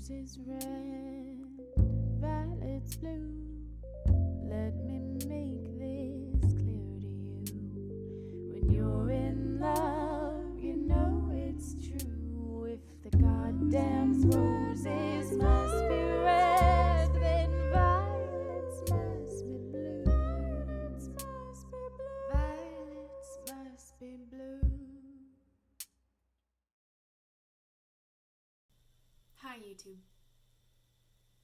Roses red, violets blue. Let me make this clear to you. When you're in love, you know it's true. If the goddamn roses must be red, then violets must be blue. Violets must be blue. Violets must be blue. Hi YouTube.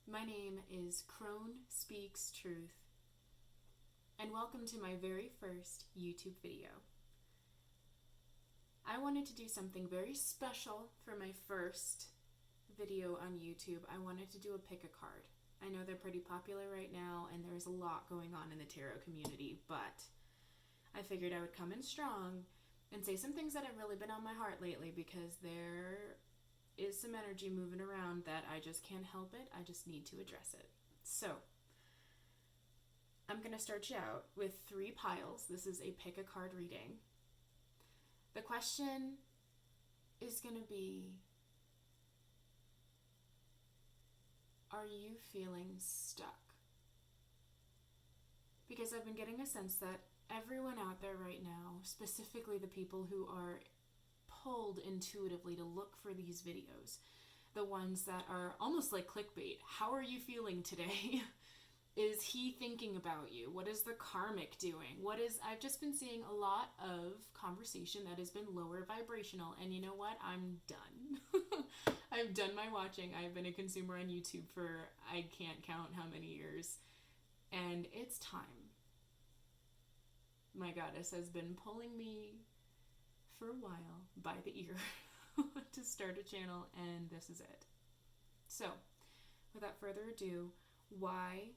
My name is Crone Speaks Truth, and welcome to my very first YouTube video. I wanted to do something very special for my first video on YouTube. I wanted to do a pick a card. I know they're pretty popular right now and there's a lot going on in the tarot community, but I figured I would come in strong and say some things that have really been on my heart lately, because there is some energy moving around that I just can't help it. I just need to address it. So I'm going to start you out with 3 piles. This is a pick a card reading. The question is going to be, are you feeling stuck? Because I've been getting a sense that everyone out there right now, specifically the people who are pulled intuitively to look for these videos, the ones that are almost like clickbait. How are you feeling today? Is he thinking about you? What is the karmic doing? I've just been seeing a lot of conversation that has been lower vibrational, and you know what? I'm done. I've done my watching. I've been a consumer on YouTube for I can't count how many years, and it's time. My goddess has been pulling me for a while by the ear to start a channel, and this is it. So, without further ado, why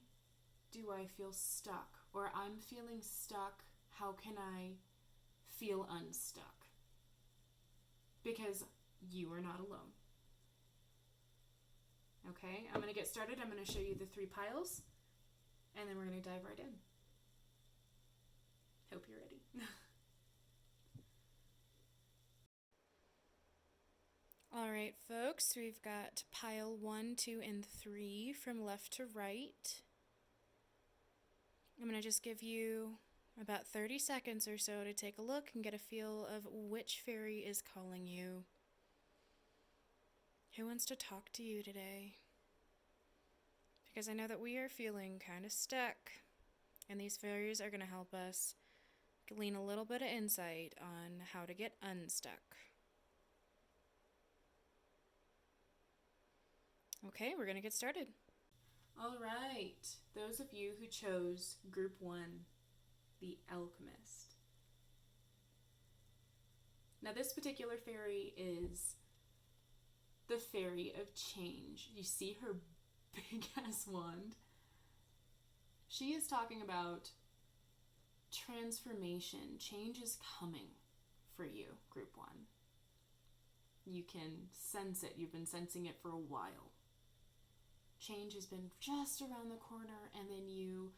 do I feel stuck? Or I'm feeling stuck, how can I feel unstuck? Because you are not alone. Okay, I'm going to get started. I'm going to show you the 3 piles, and then we're going to dive right in. Hope you're ready. All right, folks, we've got pile 1, 2, and 3 from left to right. I'm going to just give you about 30 seconds or so to take a look and get a feel of which fairy is calling you. Who wants to talk to you today? Because I know that we are feeling kind of stuck, and these fairies are going to help us glean a little bit of insight on how to get unstuck. Okay, we're going to get started. All right, those of you who chose Group 1, the Alchemist. Now this particular fairy is the Fairy of Change. You see her big ass wand? She is talking about transformation. Change is coming for you, Group 1. You can sense it. You've been sensing it for a while. Change has been just around the corner, and then you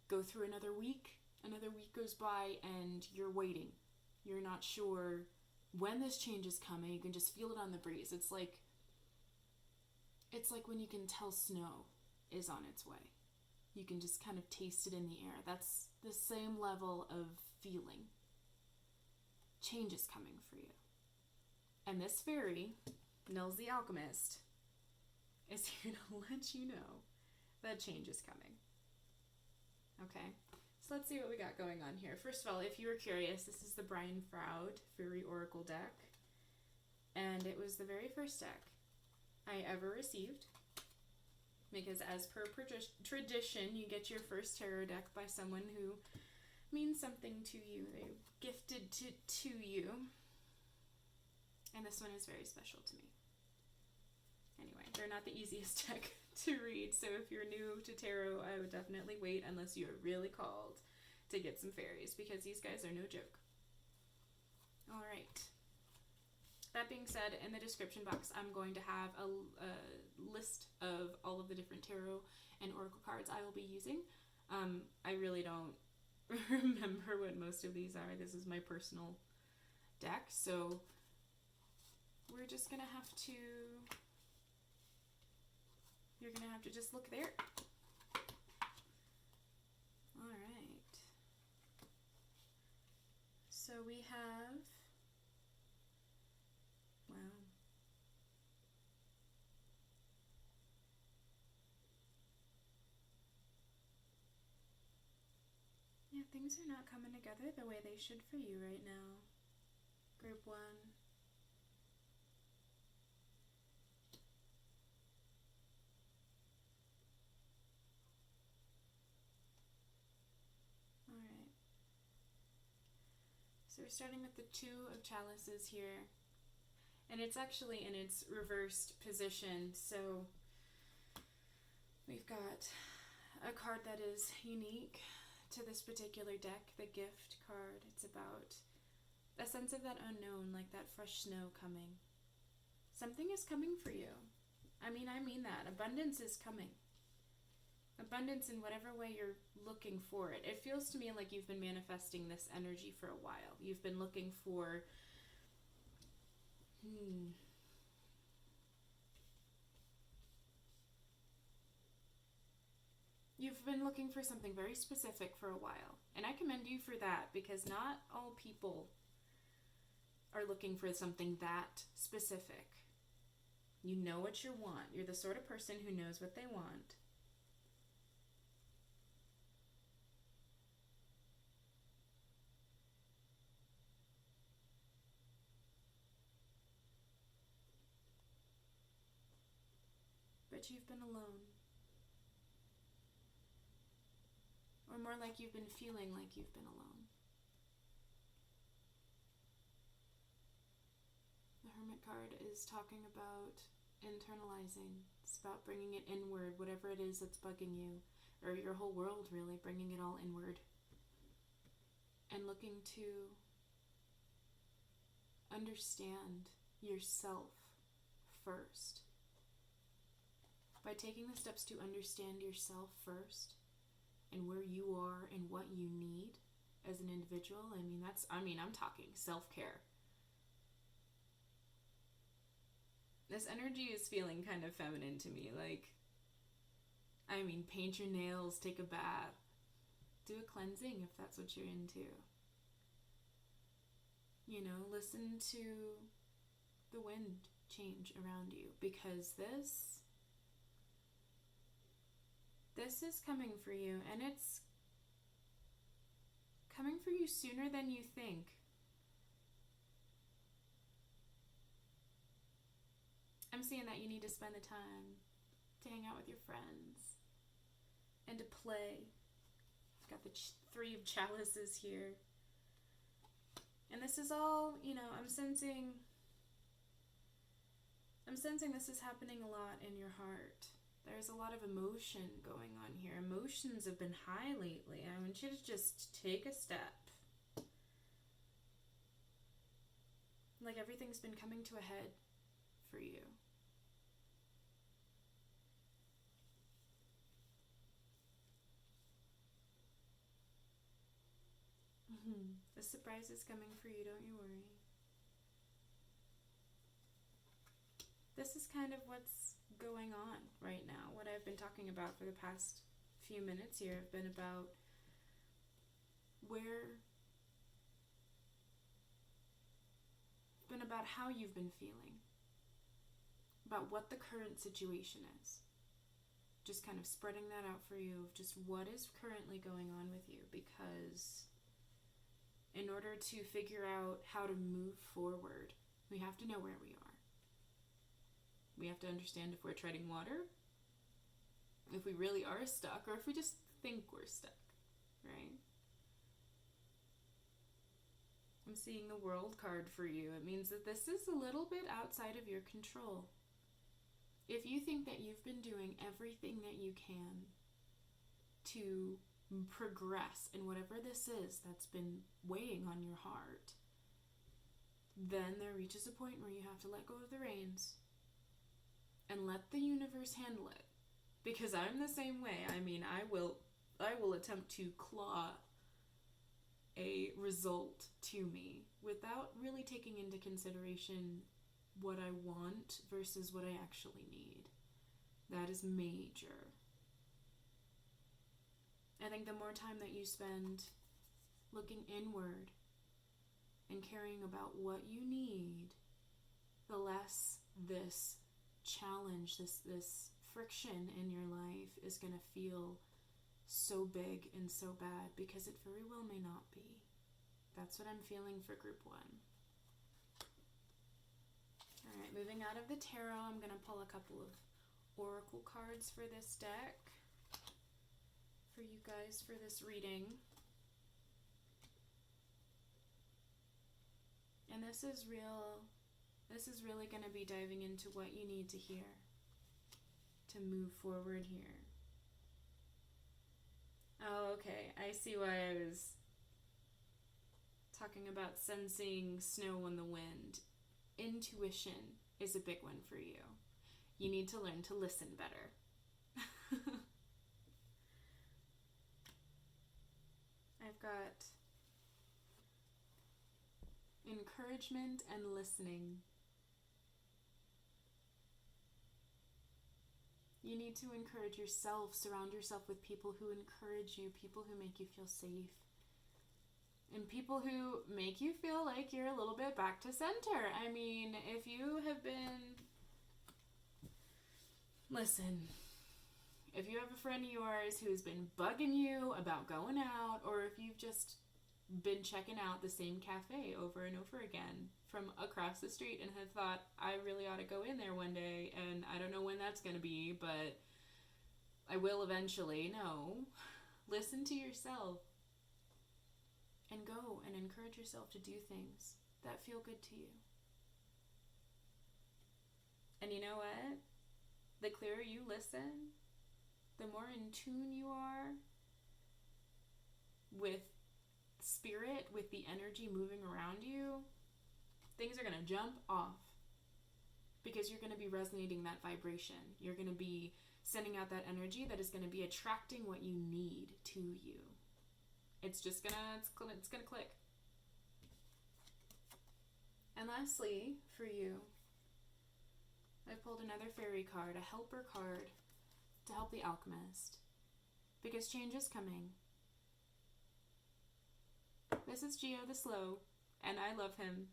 go through another week goes by, and you're waiting. You're not sure when this change is coming. You can just feel it on the breeze. It's like when you can tell snow is on its way. You can just kind of taste it in the air. That's the same level of feeling. Change is coming for you. And this fairy, Nils the Alchemist, is here to let you know that change is coming. Okay, so let's see what we got going on here. First of all, if you were curious, this is the Baron-Reid Fairy Oracle deck, and it was the very first deck I ever received, because as per tradition, you get your first tarot deck by someone who means something to you. They're gifted to you, and this one is very special to me. Anyway, they're not the easiest deck to read, so if you're new to tarot, I would definitely wait unless you're really called to get some fairies, because these guys are no joke. Alright. That being said, in the description box, I'm going to have a list of all of the different tarot and oracle cards I will be using. I really don't remember what most of these are. This is my personal deck, so we're just going to have to You're going to have to just look there. All right. So we have, wow. Yeah, things are not coming together the way they should for you right now. Group 1. Alright. So we're starting with the 2 of Chalices here. And it's actually in its reversed position, so we've got a card that is unique to this particular deck, the gift card. It's about a sense of that unknown, like that fresh snow coming. Something is coming for you. I mean that. Abundance is coming. Abundance in whatever way you're looking for it. It feels to me like you've been manifesting this energy for a while. You've been looking for You've been looking for something very specific for a while. And I commend you for that, because not all people are looking for something that specific. You know what you want. You're the sort of person who knows what they want. But you've been alone. Or more like you've been feeling like you've been alone. The Hermit card is talking about internalizing. It's about bringing it inward, whatever it is that's bugging you, or your whole world really, bringing it all inward. And looking to understand yourself first. By taking the steps to understand yourself first, and where you are and what you need as an individual, I'm talking self-care. This energy is feeling kind of feminine to me. Paint your nails, take a bath, do a cleansing if that's what you're into. Listen to the wind change around you, because this is coming for you, and it's coming for you sooner than you think. I'm seeing that you need to spend the time to hang out with your friends and to play. I've got the 3 of Chalices here. And this is all, I'm sensing this is happening a lot in your heart. There's a lot of emotion going on here. Emotions have been high lately. I want you to just take a step. Like everything's been coming to a head for you. The surprise is coming for you, don't you worry. This is kind of what's going on right now. What I've been talking about for the past few minutes here have been about how you've been feeling, about what the current situation is. Just kind of spreading that out for you of just what is currently going on with you, because in order to figure out how to move forward, we have to know where we are. We have to understand if we're treading water, if we really are stuck, or if we just think we're stuck, right? I'm seeing the World card for you. It means that this is a little bit outside of your control. If you think that you've been doing everything that you can to progress in whatever this is that's been weighing on your heart, then there reaches a point where you have to let go of the reins and let the universe handle it. Because I'm the same way. I will attempt to claw a result to me without really taking into consideration what I want versus what I actually need. That is major. I think the more time that you spend looking inward and caring about what you need, the less this challenge, this friction in your life is going to feel so big and so bad, because it very well may not be. That's what I'm feeling for group 1. All right, moving out of the tarot, I'm going to pull a couple of oracle cards for this deck for you guys for this reading. And this is really going to be diving into what you need to hear to move forward here. Oh, okay. I see why I was talking about sensing snow on the wind. Intuition is a big one for you. You need to learn to listen better. I've got encouragement and listening. You need to encourage yourself, surround yourself with people who encourage you, people who make you feel safe, and people who make you feel like you're a little bit back to center. I mean, if you have been... Listen, if you have a friend of yours who's been bugging you about going out, or if you've just been checking out the same cafe over and over again from across the street and have thought, I really ought to go in there one day, and I don't know when that's going to be, but I will eventually. No. Listen to yourself and go and encourage yourself to do things that feel good to you. And you know what? The clearer you listen, the more in tune you are with spirit, with the energy moving around you, things are going to jump off, because you're going to be resonating that vibration. You're going to be sending out that energy that is going to be attracting what you need to you. It's just going to click. And lastly, for you, I pulled another fairy card, a helper card, to help the alchemist, because change is coming. This is Geo the Slow, and I love him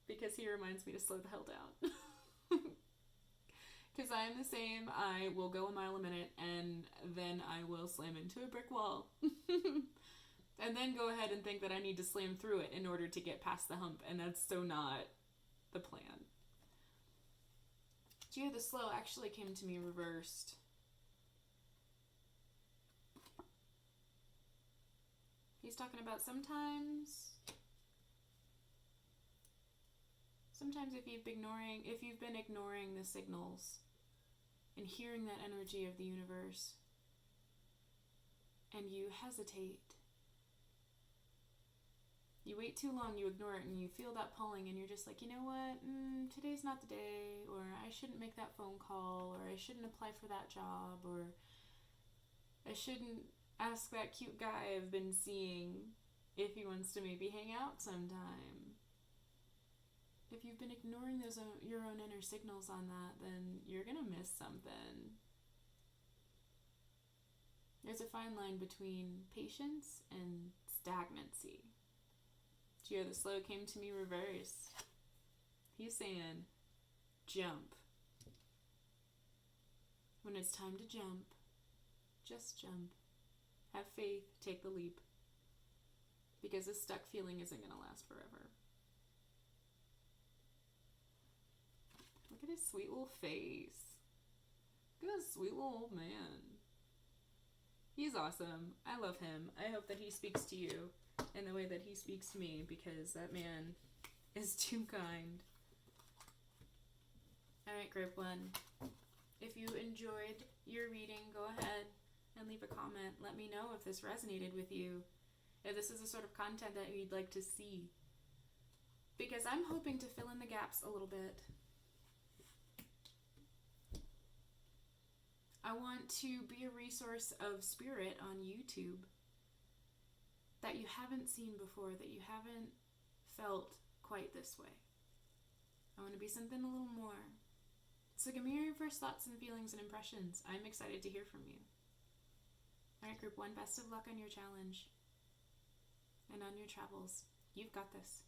because he reminds me to slow the hell down. Because I am the same. I will go a mile a minute, and then I will slam into a brick wall. And then go ahead and think that I need to slam through it in order to get past the hump, and that's so not the plan. Geo the Slow actually came to me reversed. He's talking about sometimes if you've been ignoring the signals and hearing that energy of the universe, and you hesitate, you wait too long, you ignore it, and you feel that pulling, and you're just like, you know what, today's not the day, or I shouldn't make that phone call, or I shouldn't apply for that job, or I shouldn't ask that cute guy I've been seeing if he wants to maybe hang out sometime. If you've been ignoring your own inner signals on that, then you're gonna miss something. There's a fine line between patience and stagnancy. Geo the Slow came to me reversed. He's saying, jump. When it's time to jump, just jump. Have faith, take the leap. Because this stuck feeling isn't going to last forever. Look at his sweet little face. Look at this sweet little old man. He's awesome. I love him. I hope that he speaks to you in the way that he speaks to me, because that man is too kind. Alright, group 1. If you enjoyed your reading, go ahead and leave a comment. Let me know if this resonated with you, if this is the sort of content that you'd like to see, because I'm hoping to fill in the gaps a little bit. I want to be a resource of spirit on YouTube that you haven't seen before, that you haven't felt quite this way. I want to be something a little more, So give me your first thoughts and feelings and impressions. I'm excited to hear from you. All right, group 1, best of luck on your challenge and on your travels. You've got this.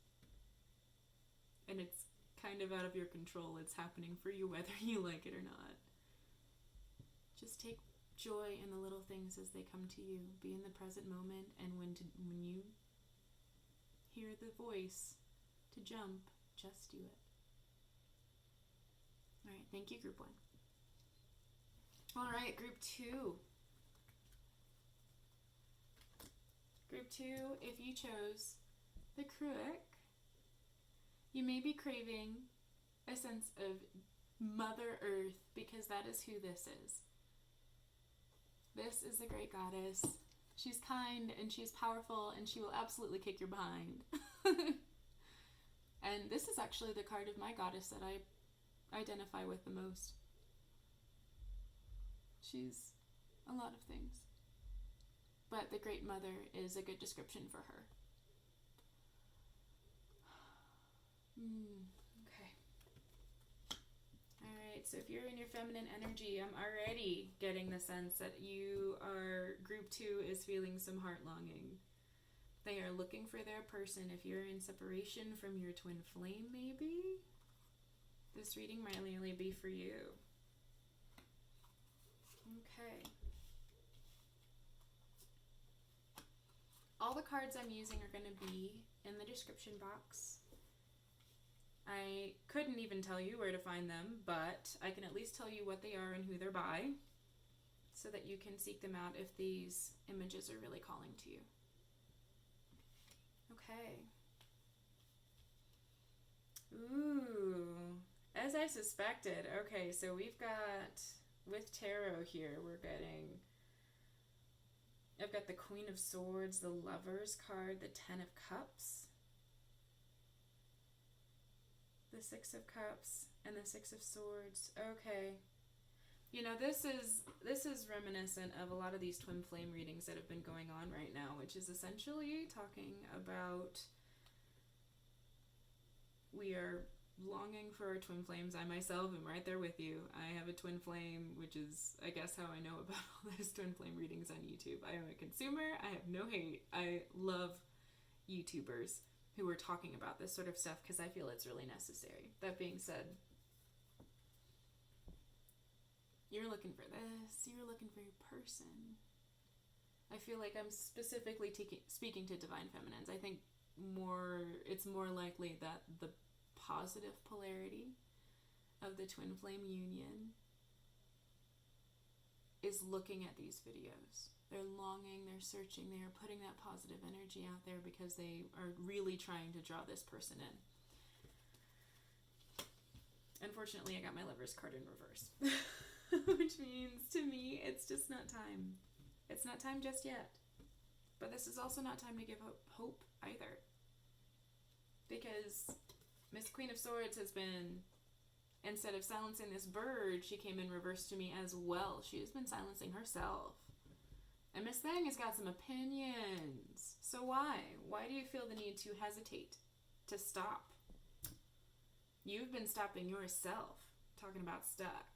And it's kind of out of your control. It's happening for you whether you like it or not. Just take joy in the little things as they come to you. Be in the present moment, and when you hear the voice to jump, just do it. All right, thank you, group 1. All right, group 2. Group 2, if you chose the Crook, you may be craving a sense of Mother Earth, because that is who this is. This is the great goddess. She's kind and she's powerful and she will absolutely kick your behind. And this is actually the card of my goddess that I identify with the most. She's a lot of things. But the Great Mother is a good description for her. Okay. Alright, so if you're in your feminine energy, I'm already getting the sense that group 2 is feeling some heart longing. They are looking for their person. If you're in separation from your twin flame, maybe, this reading might really be for you. Okay. All the cards I'm using are going to be in the description box. I couldn't even tell you where to find them, but I can at least tell you what they are and who they're by, so that you can seek them out if these images are really calling to you. Okay. Ooh, as I suspected. Okay, so we've got, with tarot here, I've got the Queen of Swords, the Lovers card, the Ten of Cups, the Six of Cups, and the Six of Swords. Okay. You know, this is reminiscent of a lot of these twin flame readings that have been going on right now, which is essentially talking about we are longing for our twin flames. I myself am right there with you. I have a twin flame, which is, I guess, how I know about all those twin flame readings on YouTube. I am a consumer. I have no hate. I love YouTubers who are talking about this sort of stuff because I feel it's really necessary. That being said, you're looking for this. You're looking for your person. I feel like I'm specifically speaking to divine feminines. I think it's more likely that the positive polarity of the twin flame union is looking at these videos. They're longing, they're searching, they are putting that positive energy out there because they are really trying to draw this person in. Unfortunately, I got my Lover's card in reverse. Which means, to me, it's just not time. It's not time just yet. But this is also not time to give up hope either. Because Miss Queen of Swords has been, instead of silencing this bird, she came in reverse to me as well. She has been silencing herself. And Miss Thang has got some opinions. So why? Why do you feel the need to hesitate, to stop? You've been stopping yourself, talking about stuck.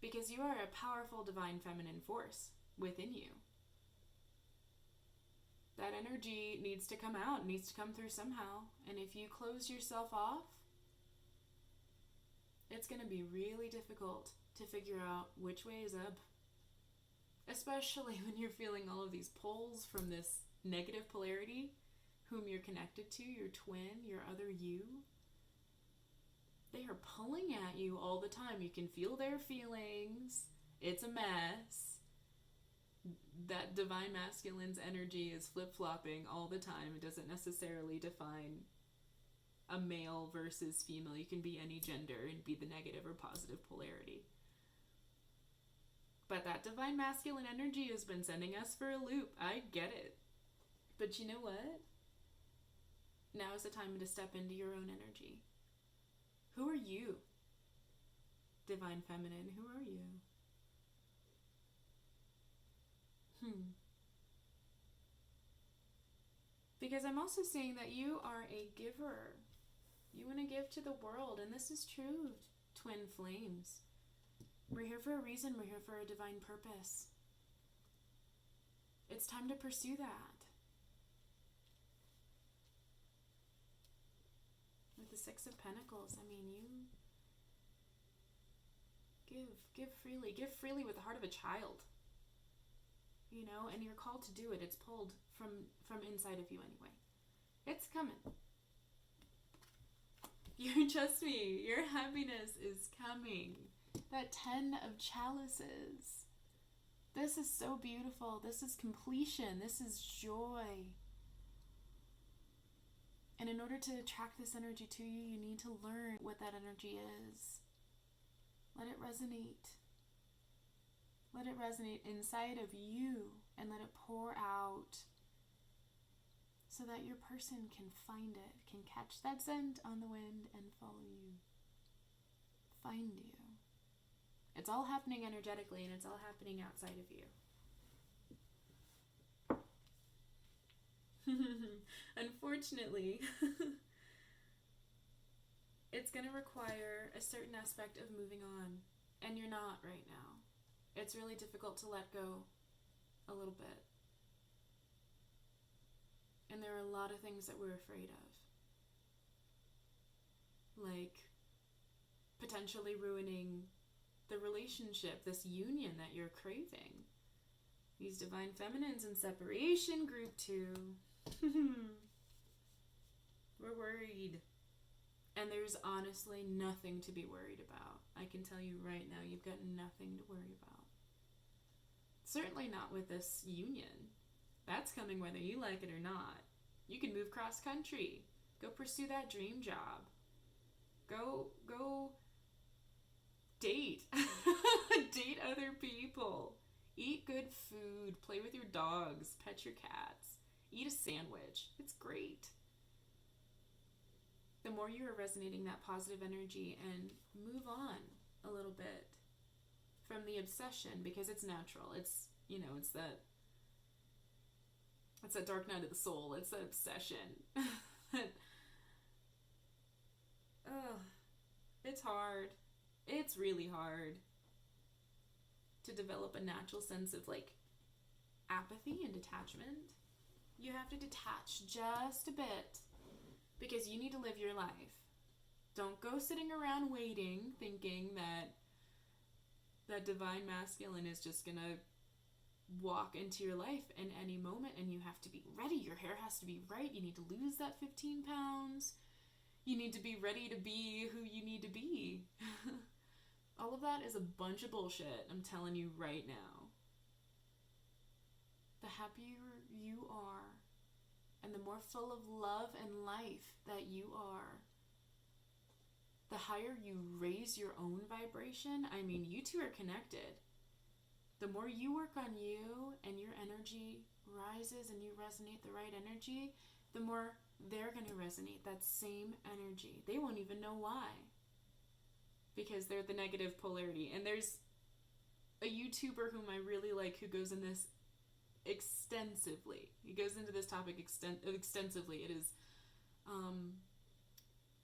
Because you are a powerful divine feminine force within you. That energy needs to come out, needs to come through somehow. And if you close yourself off, it's going to be really difficult to figure out which way is up. Especially when you're feeling all of these pulls from this negative polarity, whom you're connected to, your twin, your other you. They are pulling at you all the time. You can feel their feelings. It's a mess. That divine masculine's energy is flip-flopping all the time. It doesn't necessarily define a male versus female. You can be any gender and be the negative or positive polarity. But that divine masculine energy has been sending us for a loop. I get it. But you know what? Now is the time to step into your own energy. Who are you? Divine feminine, who are you? Because I'm also seeing that you are a giver. You want to give to the world, and this is true, twin flames. We're here for a reason. We're here for a divine purpose. It's time to pursue that. With the Six of Pentacles, I mean, you give freely. Give freely with the heart of a child. You know, and you're called to do it. It's pulled from inside of you anyway. It's coming. Trust me, your happiness is coming. That 10 of Chalices. This is so beautiful. This is completion. This is joy. And in order to attract this energy to you, you need to learn what that energy is. Let it resonate. Let it resonate inside of you and let it pour out so that your person can find it, can catch that scent on the wind and follow you. Find you. It's all happening energetically and it's all happening outside of you. Unfortunately, it's going to require a certain aspect of moving on, and you're not right now. It's really difficult to let go a little bit. And there are a lot of things that we're afraid of. Like potentially ruining the relationship, this union that you're craving. These divine feminines in separation, group 2. We're worried. And there's honestly nothing to be worried about. I can tell you right now, you've got nothing to worry about. Certainly not with this union. That's coming whether you like it or not. You can move cross country. Go pursue that dream job. Go date. Date other people. Eat good food. Play with your dogs. Pet your cats. Eat a sandwich. It's great. The more you are resonating that positive energy and move on a little bit from the obsession, because it's natural. It's, it's that dark night of the soul. It's that obsession. It's hard. It's really hard to develop a natural sense of apathy and detachment. You have to detach just a bit because you need to live your life. Don't go sitting around waiting thinking that divine masculine is just gonna walk into your life in any moment and you have to be ready. Your hair has to be right. You need to lose that 15 pounds. You need to be ready to be who you need to be. All of that is a bunch of bullshit, I'm telling you right now. The happier you are, and the more full of love and life that you are, the higher you raise your own vibration. I mean, you two are connected. The more you work on you and your energy rises and you resonate the right energy, the more they're going to resonate that same energy. They won't even know why. Because they're the negative polarity. And there's a YouTuber whom I really like who goes in this extensively. He goes into this topic extensively. It is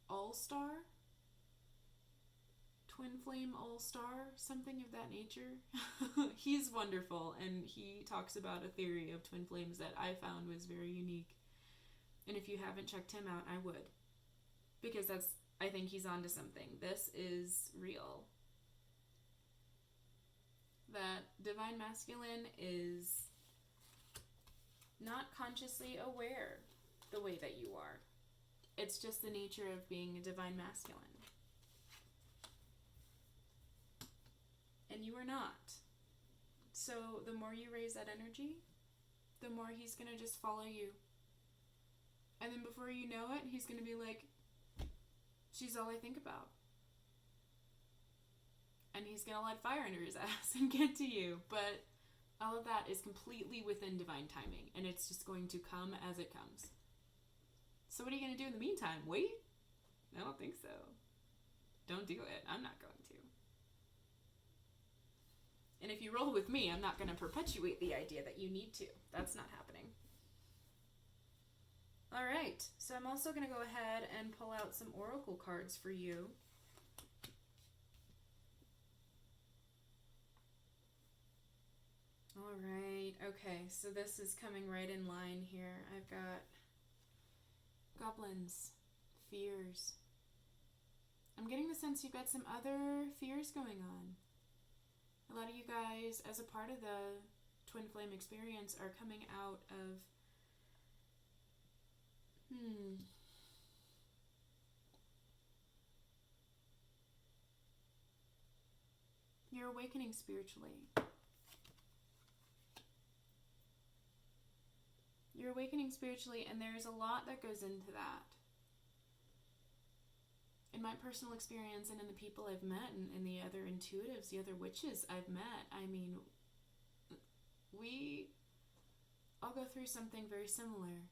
All-Star? Twin Flame All-Star? Something of that nature. He's wonderful, and he talks about a theory of twin flames that I found was very unique. And if you haven't checked him out, I would. Because I think he's onto something. This is real. That divine masculine is not consciously aware the way that you are. It's just the nature of being a divine masculine. And you are not. So the more you raise that energy, the more he's going to just follow you. And then before you know it, he's going to be like, she's all I think about. And he's going to light fire under his ass and get to you. But all of that is completely within divine timing. And it's just going to come as it comes. So what are you going to do in the meantime? Wait? I don't think so. Don't do it. I'm not going to. And if you roll with me, I'm not going to perpetuate the idea that you need to. That's not happening. All right, so I'm also going to go ahead and pull out some oracle cards for you. All right, okay, so this is coming right in line here. I've got goblins, fears. I'm getting the sense you've got some other fears going on. A lot of you guys, as a part of the twin flame experience, are coming out of you're awakening spiritually. You're awakening spiritually, and there's a lot that goes into that. In my personal experience and in the people I've met and in the other intuitives, the other witches I've met, I mean, we all go through something very similar.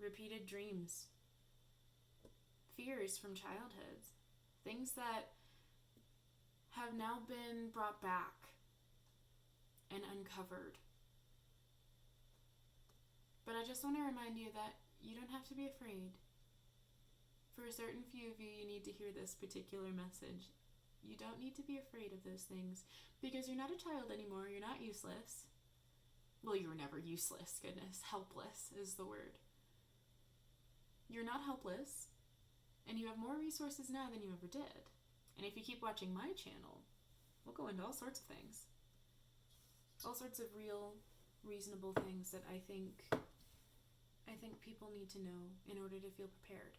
Repeated dreams, fears from childhood, things that have now been brought back and uncovered. But I just want to remind you that you don't have to be afraid. For a certain few of you, you need to hear this particular message. You don't need to be afraid of those things because you're not a child anymore. You're not useless. Well, you were never useless, goodness. Helpless is the word. You're not helpless, and you have more resources now than you ever did. And if you keep watching my channel, we'll go into all sorts of things. All sorts of real, reasonable things that I think people need to know in order to feel prepared.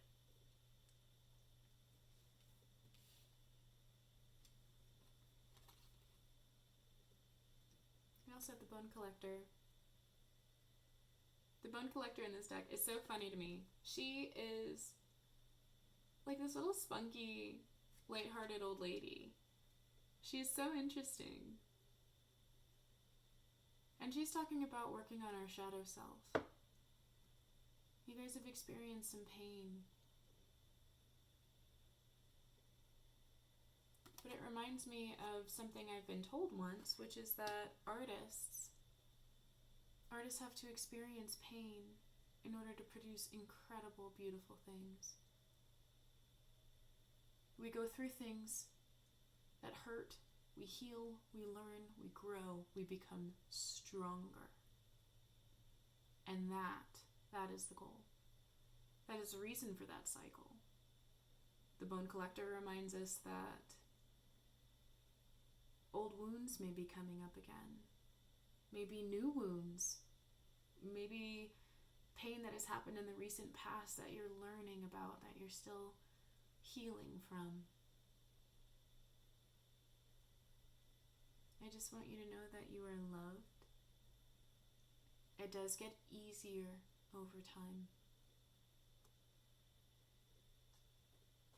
We also have the Bone Collector. The Bone Collector in this deck is so funny to me. She is like this little spunky, lighthearted old lady. She's so interesting. And she's talking about working on our shadow self. You guys have experienced some pain. But it reminds me of something I've been told once, which is that artists have to experience pain in order to produce incredible, beautiful things. We go through things that hurt, we heal, we learn, we grow, we become stronger. And that is the goal. That is the reason for that cycle. The Bone Collector reminds us that old wounds may be coming up again. Maybe new wounds. Maybe pain that has happened in the recent past that you're learning about, that you're still healing from. I just want you to know that you are loved. It does get easier over time.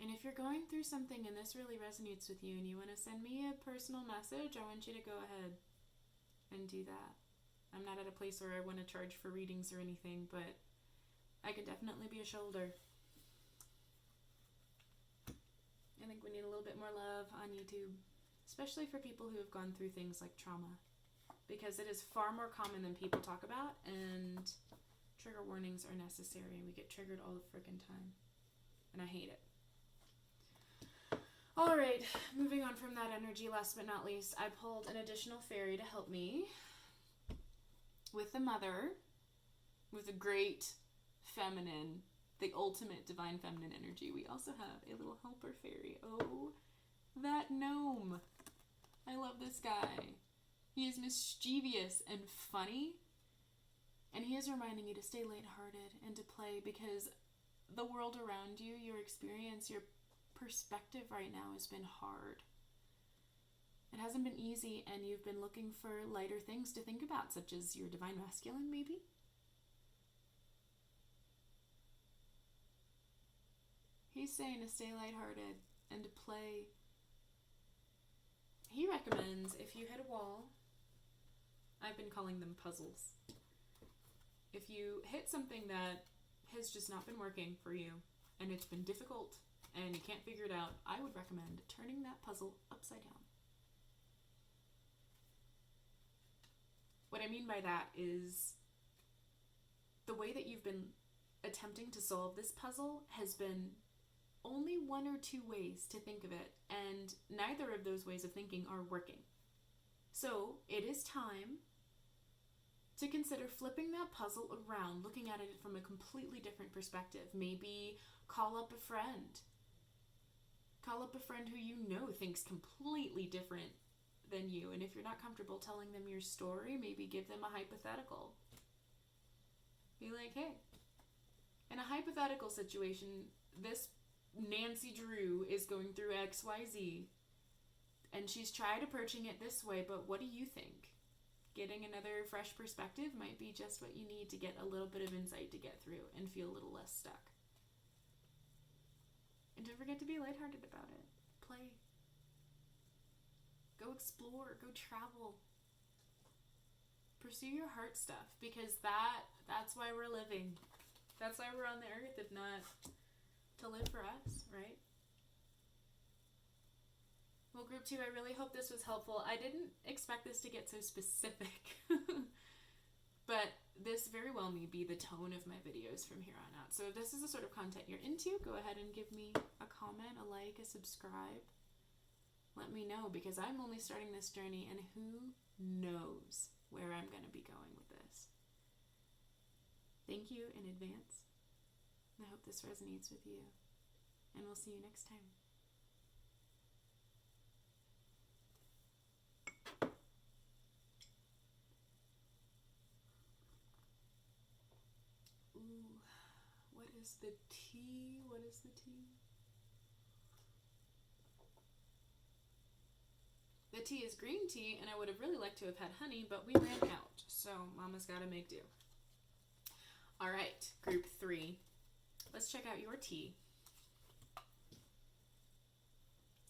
And if you're going through something and this really resonates with you and you want to send me a personal message, I want you to go ahead and do that. I'm not at a place where I want to charge for readings or anything, but I can definitely be a shoulder. I think we need a little bit more love on YouTube, especially for people who have gone through things like trauma, because it is far more common than people talk about, and trigger warnings are necessary, and we get triggered all the friggin' time, and I hate it. All right, moving on from that energy, last but not least, I pulled an additional fairy to help me with the mother, with the great feminine, the ultimate divine feminine energy. We also have a little helper fairy. Oh, that gnome. I love this guy. He is mischievous and funny, and he is reminding you to stay lighthearted and to play, because the world around you, your experience, your perspective right now has been hard. It hasn't been easy, and you've been looking for lighter things to think about, such as your divine masculine, maybe? He's saying to stay lighthearted and to play. He recommends if you hit a wall, I've been calling them puzzles. If you hit something that has just not been working for you, and it's been difficult, and you can't figure it out, I would recommend turning that puzzle upside down. What I mean by that is the way that you've been attempting to solve this puzzle has been only one or two ways to think of it, and neither of those ways of thinking are working. So it is time to consider flipping that puzzle around, looking at it from a completely different perspective. Maybe call up a friend. Call up a friend who you know thinks completely different than you, and if you're not comfortable telling them your story, maybe give them a hypothetical. Be like, hey, in a hypothetical situation, this Nancy Drew is going through XYZ, and she's tried approaching it this way, but what do you think? Getting another fresh perspective might be just what you need to get a little bit of insight to get through and feel a little less stuck. And don't forget to be lighthearted about it. Play. Go explore. Go travel. Pursue your heart stuff, because that's why we're living. That's why we're on the earth, if not to live for us, right? Well, group 2, I really hope this was helpful. I didn't expect this to get so specific, but this very well may be the tone of my videos from here on out. So if this is the sort of content you're into, go ahead and give me a comment, a like, a subscribe. Let me know, because I'm only starting this journey, and who knows where I'm going to be going with this. Thank you in advance. I hope this resonates with you, and we'll see you next time. Ooh, what is the tea? What is the tea? The tea is green tea, and I would have really liked to have had honey, but we ran out, so Mama's gotta make do. All right, group 3. Let's check out your tea.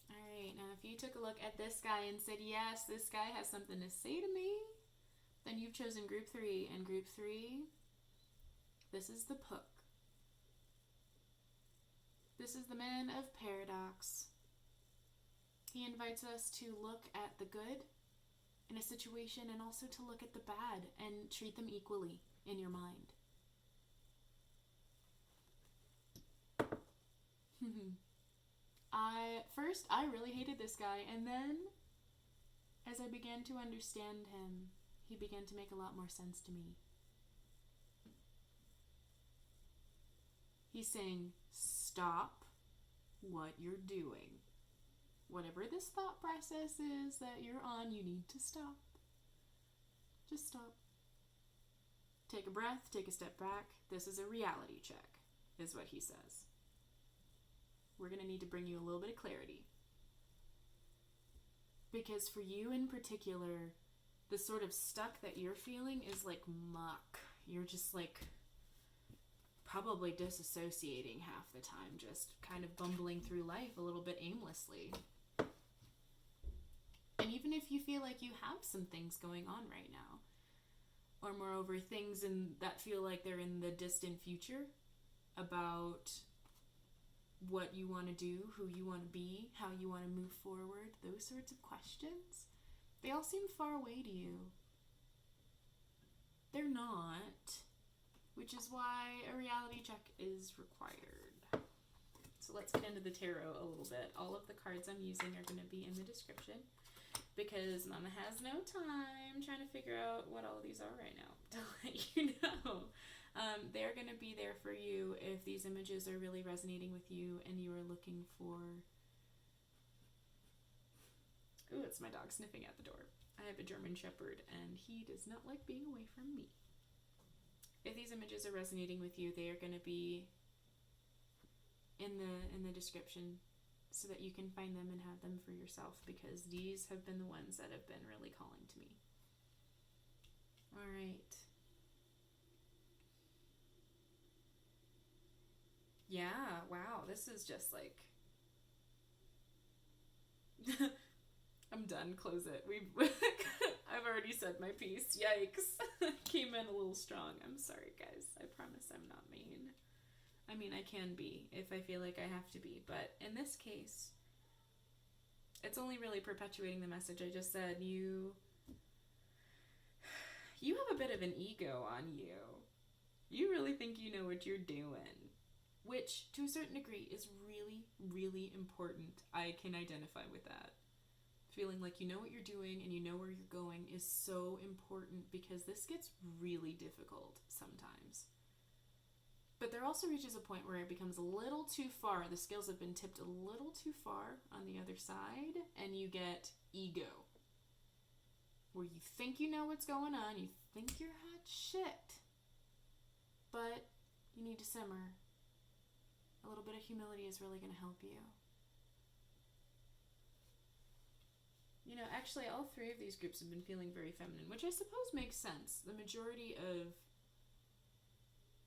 All right, now if you took a look at this guy and said, yes, this guy has something to say to me, then you've chosen group 3. And group 3, this is the Pook. This is the man of paradox. He invites us to look at the good in a situation, and also to look at the bad and treat them equally in your mind. I really hated this guy, and then as I began to understand him, he began to make a lot more sense to me. He's saying, stop what you're doing. Whatever this thought process is that you're on, you need to stop. Just stop. Take a breath, take a step back. This is a reality check, is what he says. We're going to need to bring you a little bit of clarity. Because for you in particular, the sort of stuck that you're feeling is like muck. You're just like probably disassociating half the time, just kind of bumbling through life a little bit aimlessly. And even if you feel like you have some things going on right now, or moreover, things that feel like they're in the distant future about what you want to do, who you want to be, how you want to move forward, those sorts of questions, they all seem far away to you. They're not, which is why a reality check is required. So let's get into the tarot a little bit. All of the cards I'm using are going to be in the description, because Mama has no time trying to figure out what all of these are right now to let you know. They're going to be there for you if these images are really resonating with you and you are looking for... Ooh, it's my dog sniffing at the door. I have a German Shepherd, and he does not like being away from me. If these images are resonating with you, they are going to be in the description, so that you can find them and have them for yourself, because these have been the ones that have been really calling to me. All right. Yeah, wow, this is just like... I'm done, close it. I've already said my piece. Yikes. Came in a little strong. I'm sorry, guys. I promise I'm not mean. I mean, I can be if I feel like I have to be, but in this case, it's only really perpetuating the message I just said. You have a bit of an ego on you. You really think you know what you're doing. Which, to a certain degree, is really, really important. I can identify with that. Feeling like you know what you're doing and you know where you're going is so important, because this gets really difficult sometimes. But there also reaches a point where it becomes a little too far. The scales have been tipped a little too far on the other side, and you get ego. Where you think you know what's going on, you think you're hot shit. But you need to simmer. A little bit of humility is really going to help you. You know, actually, all three of these groups have been feeling very feminine, which I suppose makes sense. The majority of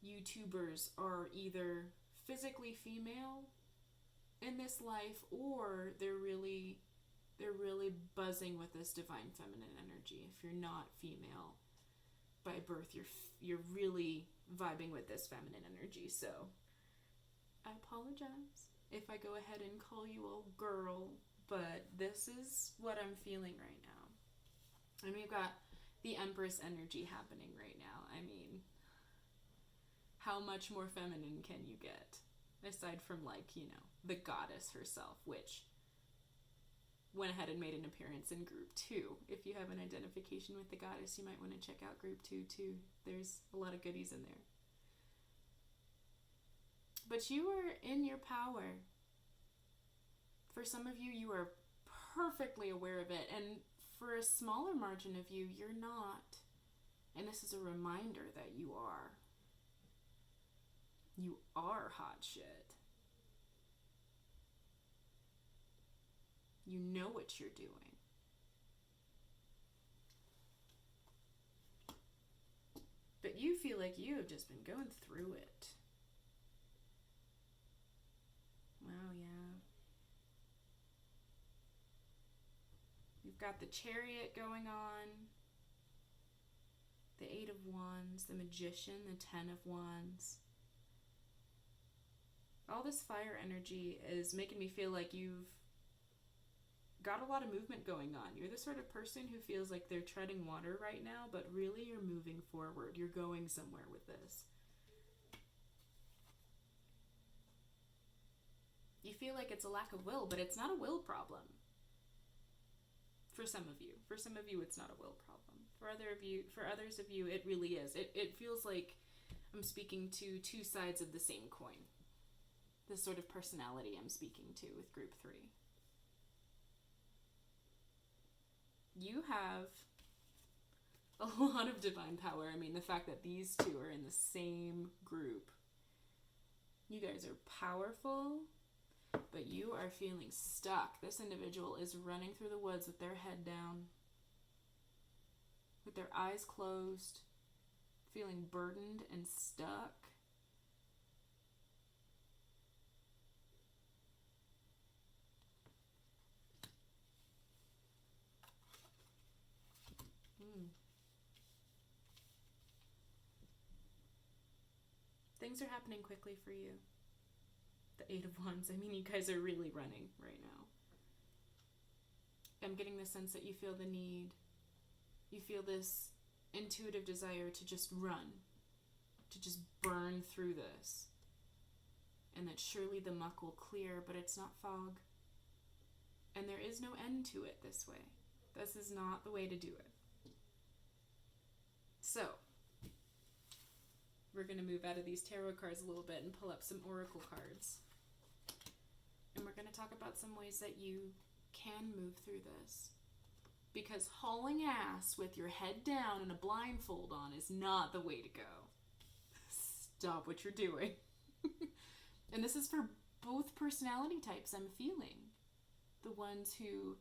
YouTubers are either physically female in this life, or they're really buzzing with this divine feminine energy. If you're not female by birth, you're really vibing with this feminine energy. So I apologize if I go ahead and call you all girl, but this is what I'm feeling right now. And we've got the Empress energy happening right now. I mean, how much more feminine can you get? Aside from, like, you know, the goddess herself, which went ahead and made an appearance in group 2. If you have an identification with the goddess, you might want to check out group 2 too. There's a lot of goodies in there. But you are in your power. For some of you, you are perfectly aware of it. And for a smaller margin of you, you're not. And this is a reminder that you are. You are hot shit. You know what you're doing. But you feel like you have just been going through it. Wow, yeah. You've got the Chariot going on, the 8 of Wands, the Magician, the 10 of Wands. All this fire energy is making me feel like you've got a lot of movement going on. You're the sort of person who feels like they're treading water right now, but really you're moving forward. You're going somewhere with this. You feel like it's a lack of will, but it's not a will problem. For some of you. For some of you, it's not a will problem. For others of you, it really is. It feels like I'm speaking to two sides of the same coin. This sort of personality I'm speaking to with group 3. You have a lot of divine power. I mean, the fact that these two are in the same group. You guys are powerful, but you are feeling stuck. This individual is running through the woods with their head down, with their eyes closed, feeling burdened and stuck. Things are happening quickly for you. The 8 of Wands. I mean, you guys are really running right now. I'm getting the sense that you feel the need. You feel this intuitive desire to just run. To just burn through this. And that surely the muck will clear, but it's not fog. And there is no end to it this way. This is not the way to do it. So, we're going to move out of these tarot cards a little bit and pull up some oracle cards. And we're going to talk about some ways that you can move through this. Because hauling ass with your head down and a blindfold on is not the way to go. Stop what you're doing. And this is for both personality types I'm feeling. The ones who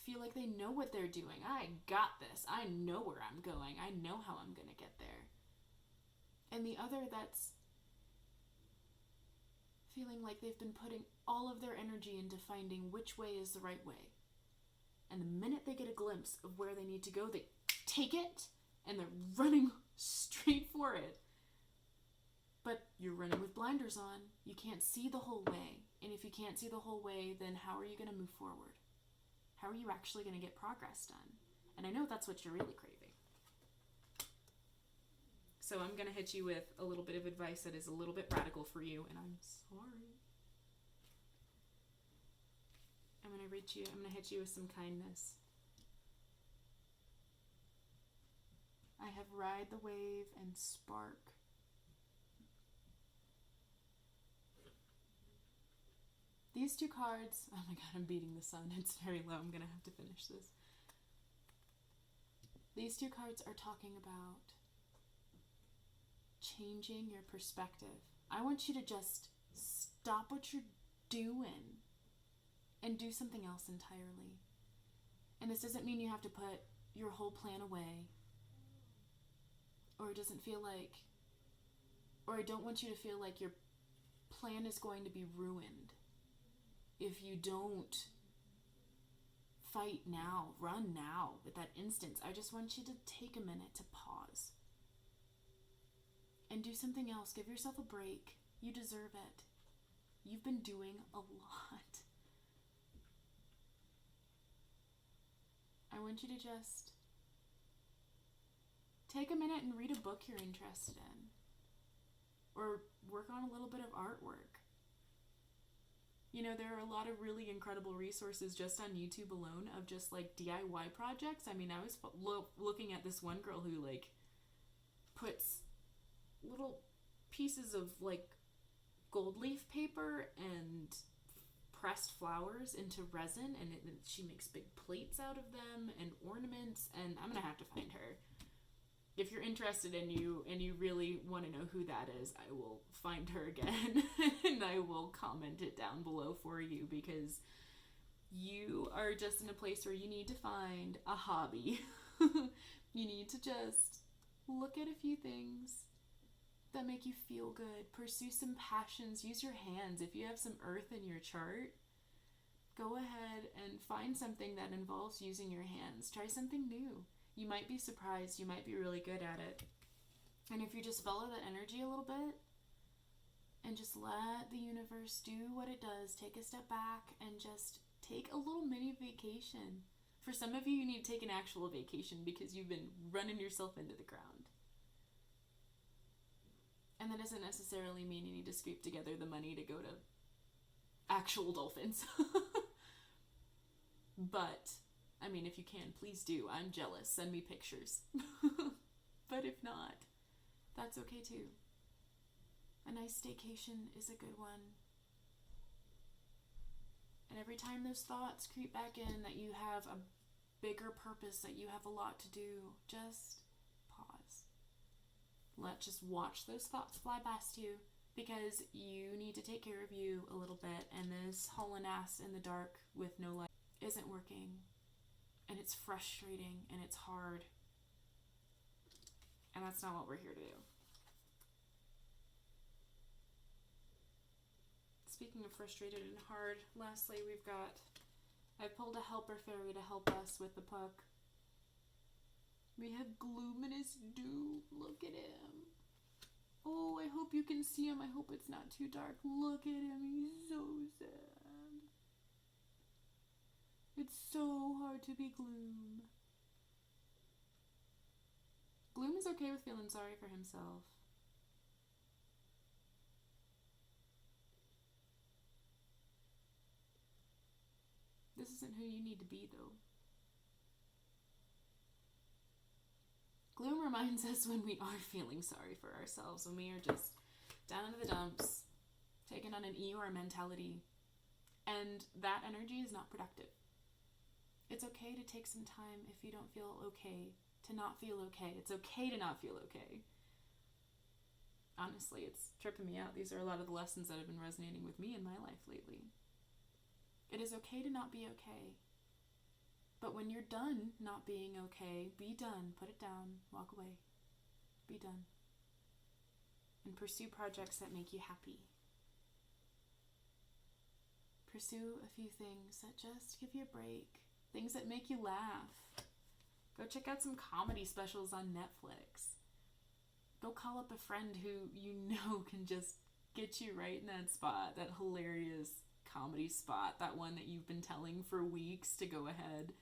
feel like they know what they're doing. I got this. I know where I'm going. I know how I'm going to get there. And the other that's feeling like they've been putting all of their energy into finding which way is the right way. And the minute they get a glimpse of where they need to go, they take it and they're running straight for it. But you're running with blinders on. You can't see the whole way. And if you can't see the whole way, then how are you going to move forward? How are you actually going to get progress done? And I know that's what you're really craving. So I'm going to hit you with a little bit of advice that is a little bit radical for you, and I'm sorry. I'm going to hit you with some kindness. I have Ride the Wave and Spark. These two cards, oh my god, I'm beating the sun. It's very low. I'm going to have to finish this. These two cards are talking about changing your perspective. I want you to just stop what you're doing and do something else entirely. And this doesn't mean you have to put your whole plan away. Or it doesn't feel like, or I don't want you to feel like your plan is going to be ruined if you don't fight now, run now, with that instance. I just want you to take a minute to pause and do something else. Give yourself a break. You deserve it. You've been doing a lot. I want you to just take a minute and read a book you're interested in, or work on a little bit of artwork. You know, there are a lot of really incredible resources just on YouTube alone of just like DIY projects. I mean, I was looking at this one girl who like puts little pieces of like gold leaf paper and pressed flowers into resin, and she makes big plates out of them and ornaments, and I'm gonna have to find her. If you're interested and you really want to know who that is, I will find her again and I will comment it down below for you, because you are just in a place where you need to find a hobby. You need to just look at a few things that make you feel good. Pursue some passions. Use your hands. If you have some earth in your chart, go ahead and find something that involves using your hands. Try something new. You might be surprised. You might be really good at it. And if you just follow that energy a little bit and just let the universe do what it does, take a step back and just take a little mini vacation. For some of you, you need to take an actual vacation because you've been running yourself into the ground. And that doesn't necessarily mean you need to scrape together the money to go to actual dolphins. But I mean, if you can, please do. I'm jealous. Send me pictures. But if not, that's okay too. A nice staycation is a good one. And every time those thoughts creep back in that you have a bigger purpose, that you have a lot to do, just pause. Just watch those thoughts fly past you, because you need to take care of you a little bit, and this hauling ass in the dark with no light isn't working. And it's frustrating, and it's hard. And that's not what we're here to do. Speaking of frustrated and hard, lastly, I've pulled a helper fairy to help us with the puck. We have Gloomminous Dew. Look at him. Oh, I hope you can see him. I hope it's not too dark. Look at him. He's so sad. It's so hard to be Gloom. Gloom is okay with feeling sorry for himself. This isn't who you need to be, though. Gloom reminds us when we are feeling sorry for ourselves, when we are just down in the dumps, taking on an Eeyore mentality, and that energy is not productive. It's okay to take some time if you don't feel okay, to not feel okay. It's okay to not feel okay. Honestly, it's tripping me out. These are a lot of the lessons that have been resonating with me in my life lately. It is okay to not be okay. But when you're done not being okay, be done. Put it down. Walk away. Be done. And pursue projects that make you happy. Pursue a few things that just give you a break. Things that make you laugh. Go check out some comedy specials on Netflix. Go call up a friend who you know can just get you right in that spot, that hilarious comedy spot, that one that you've been telling for weeks to go ahead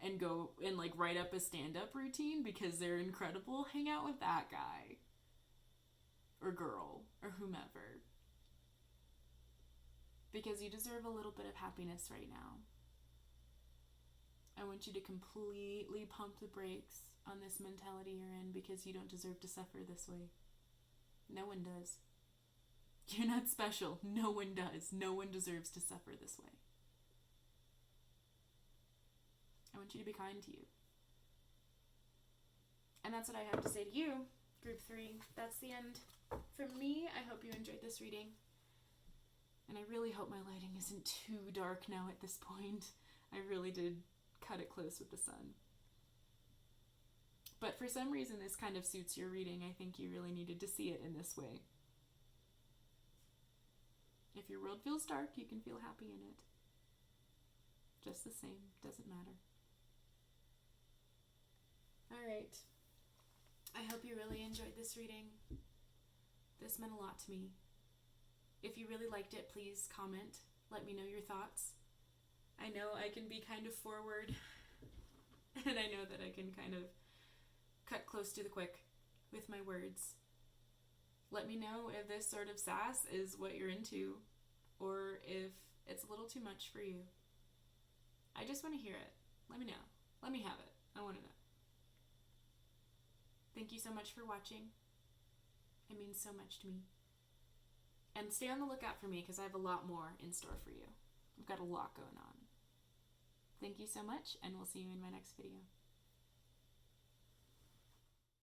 and go and like write up a stand-up routine because they're incredible. Hang out with that guy. or girl or whomever. Because you deserve a little bit of happiness right now. I want you to completely pump the brakes on this mentality you're in because you don't deserve to suffer this way. No one does. You're not special. No one does. No one deserves to suffer this way. I want you to be kind to you. And that's what I have to say to you, Group 3. That's the end. From me, I hope you enjoyed this reading. And I really hope my lighting isn't too dark now at this point. I really did cut it close with the sun. But for some reason, this kind of suits your reading. I think you really needed to see it in this way. If your world feels dark, you can feel happy in it. Just the same. Doesn't matter. Alright. I hope you really enjoyed this reading. This meant a lot to me. If you really liked it, please comment. Let me know your thoughts. I know I can be kind of forward, and I know that I can kind of cut close to the quick with my words. Let me know if this sort of sass is what you're into, or if it's a little too much for you. I just want to hear it. Let me know. Let me have it. I want to know. Thank you so much for watching. It means so much to me. And stay on the lookout for me because I have a lot more in store for you. I've got a lot going on. Thank you so much, and we'll see you in my next video.